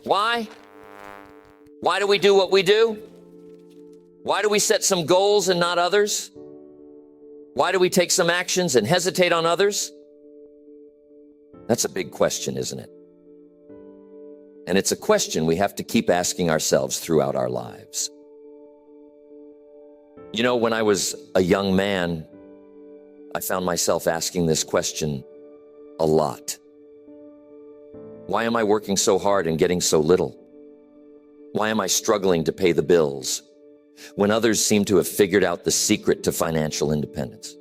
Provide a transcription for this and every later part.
Why? Why do we do what we do? Why do we set some goals and not others? Why do we take some actions and hesitate on others? That's a big question, isn't it? And it's a question we have to keep asking ourselves throughout our lives. You know, when I was a young man, I found myself asking this question a lot. Why am I working so hard and getting so little? Why am I struggling to pay the bills when others seem to have figured out the secret to financial independence?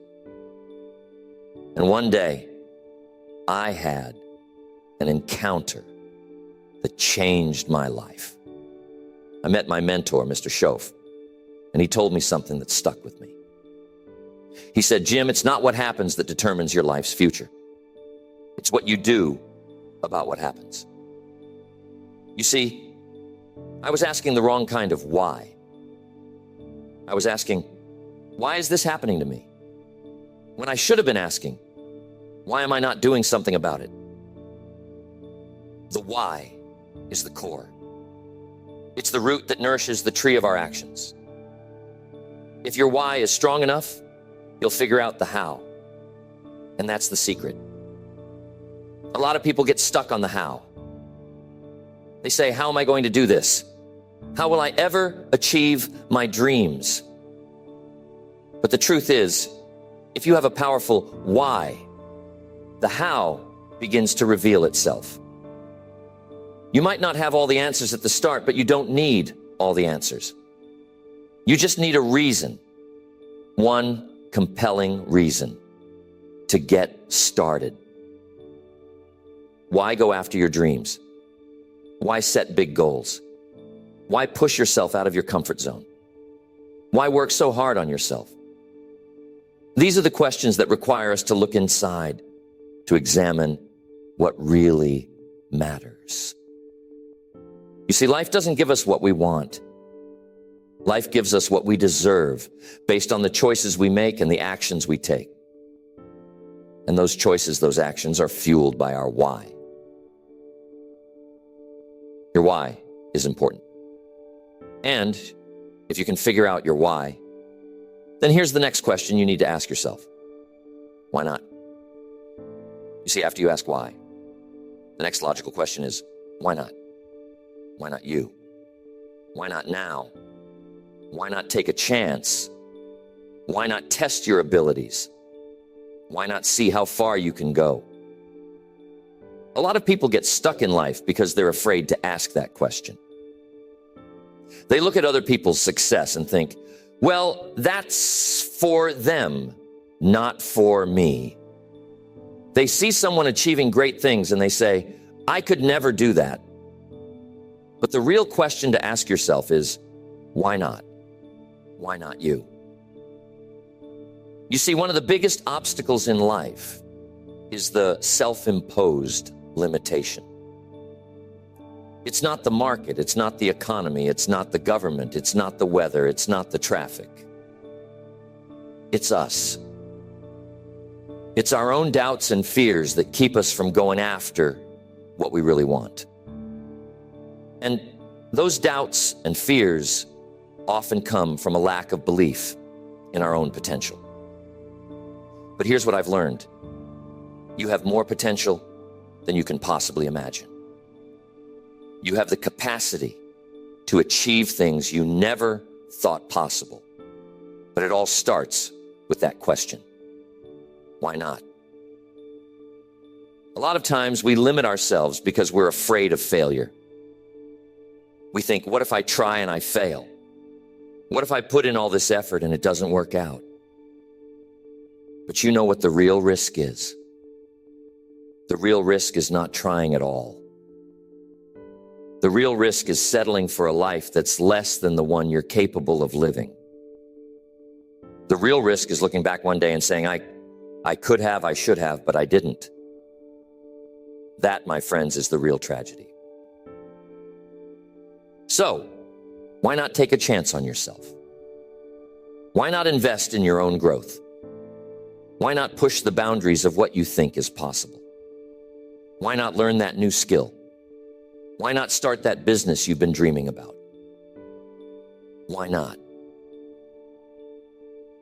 And one day, I had an encounter that changed my life. I met my mentor, Mr. Schoaf, and he told me something that stuck with me. He said, Jim, it's not what happens that determines your life's future. It's what you do about what happens. You see, I was asking the wrong kind of why. I was asking, why is this happening to me? When I should have been asking, why am I not doing something about it? The why is the core. It's the root that nourishes the tree of our actions. If your why is strong enough, you'll figure out the how. And that's the secret. A lot of people get stuck on the how. They say, how am I going to do this? How will I ever achieve my dreams? But the truth is, if you have a powerful why, the how begins to reveal itself. You might not have all the answers at the start, but you don't need all the answers. You just need a reason, one compelling reason to get started. Why go after your dreams? Why set big goals? Why push yourself out of your comfort zone? Why work so hard on yourself? These are the questions that require us to look inside, to examine what really matters. You see, life doesn't give us what we want. Life gives us what we deserve based on the choices we make and the actions we take. And those choices, those actions are fueled by our why. Your why is important. And if you can figure out your why, then here's the next question you need to ask yourself. Why not? You see, after you ask why, the next logical question is, why not? Why not you? Why not now? Why not take a chance? Why not test your abilities? Why not see how far you can go? A lot of people get stuck in life because they're afraid to ask that question. They look at other people's success and think, well, that's for them, not for me. They see someone achieving great things and they say, I could never do that. But the real question to ask yourself is, why not? Why not you? You see, one of the biggest obstacles in life is the self-imposed limitation. It's not the market, it's not the economy, it's not the government, it's not the weather, it's not the traffic. It's us. It's our own doubts and fears that keep us from going after what we really want. And those doubts and fears often come from a lack of belief in our own potential. But here's what I've learned. You have more potential than you can possibly imagine. You have the capacity to achieve things you never thought possible. But it all starts with that question. Why not? A lot of times we limit ourselves because we're afraid of failure. We think, what if I try and I fail? What if I put in all this effort and it doesn't work out? But you know what the real risk is? The real risk is not trying at all. The real risk is settling for a life that's less than the one you're capable of living. The real risk is looking back one day and saying, I could have, I should have, but I didn't. That, my friends, is the real tragedy. So, why not take a chance on yourself? Why not invest in your own growth? Why not push the boundaries of what you think is possible? Why not learn that new skill? Why not start that business you've been dreaming about? Why not?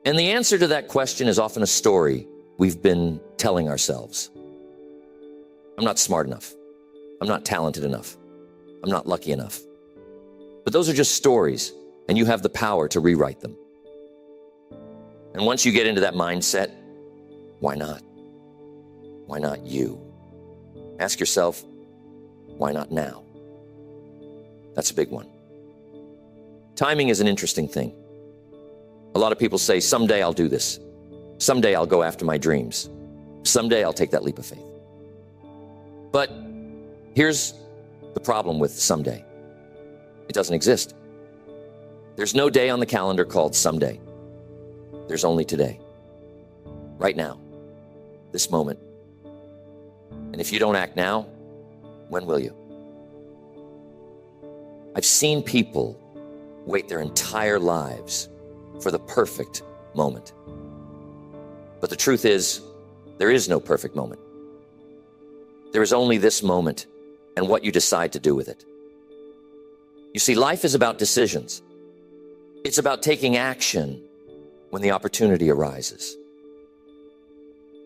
And the answer to that question is often a story we've been telling ourselves. I'm not smart enough. I'm not talented enough. I'm not lucky enough. But those are just stories, and you have the power to rewrite them. And once you get into that mindset, why not? Why not you? Ask yourself, why not now? That's a big one. Timing is an interesting thing. A lot of people say, someday I'll do this. Someday I'll go after my dreams. Someday I'll take that leap of faith. But here's the problem with someday. It doesn't exist. There's no day on the calendar called someday. There's only today. Right now. This moment. And if you don't act now, when will you? I've seen people wait their entire lives for the perfect moment. But the truth is, there is no perfect moment. There is only this moment and what you decide to do with it. You see, life is about decisions. It's about taking action when the opportunity arises.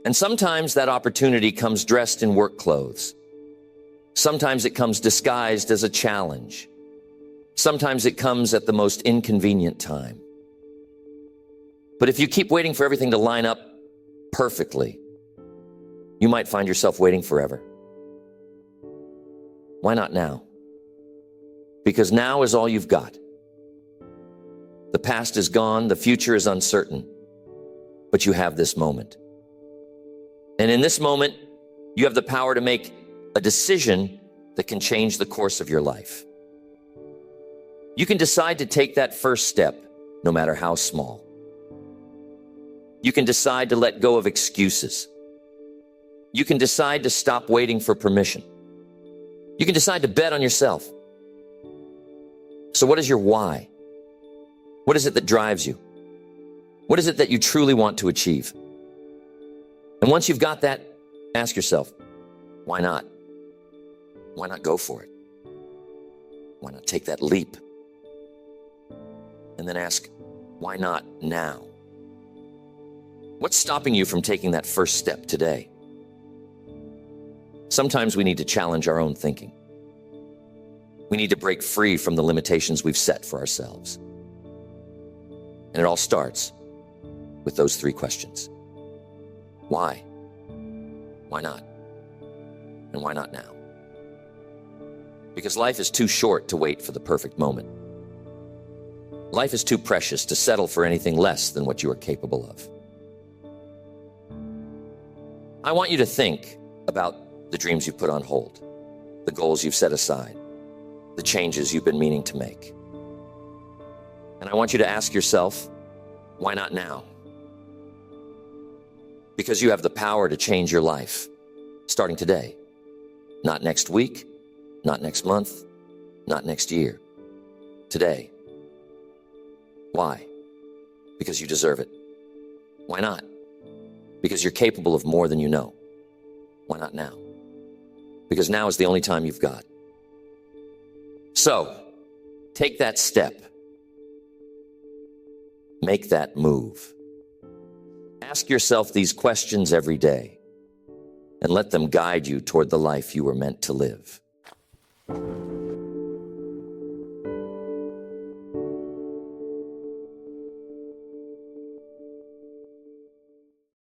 And sometimes that opportunity comes dressed in work clothes. Sometimes it comes disguised as a challenge. Sometimes it comes at the most inconvenient time. But if you keep waiting for everything to line up perfectly, you might find yourself waiting forever. Why not now? Because now is all you've got. The past is gone, the future is uncertain, but you have this moment. And in this moment, you have the power to make a decision that can change the course of your life. You can decide to take that first step, no matter how small. You can decide to let go of excuses. You can decide to stop waiting for permission. You can decide to bet on yourself. So what is your why? What is it that drives you? What is it that you truly want to achieve? And once you've got that, ask yourself, why not? Why not go for it? Why not take that leap? And then ask, why not now? What's stopping you from taking that first step today? Sometimes we need to challenge our own thinking. We need to break free from the limitations we've set for ourselves. And it all starts with those three questions. Why? Why not? And why not now? Because life is too short to wait for the perfect moment. Life is too precious to settle for anything less than what you are capable of. I want you to think about the dreams you've put on hold, the goals you've set aside, the changes you've been meaning to make. And I want you to ask yourself, why not now? Because you have the power to change your life, starting today. Not next week, not next month, not next year. Today. Why? Because you deserve it. Why not? Because you're capable of more than you know. Why not now? Because now is the only time you've got. So, take that step. Make that move. Ask yourself these questions every day and let them guide you toward the life you were meant to live.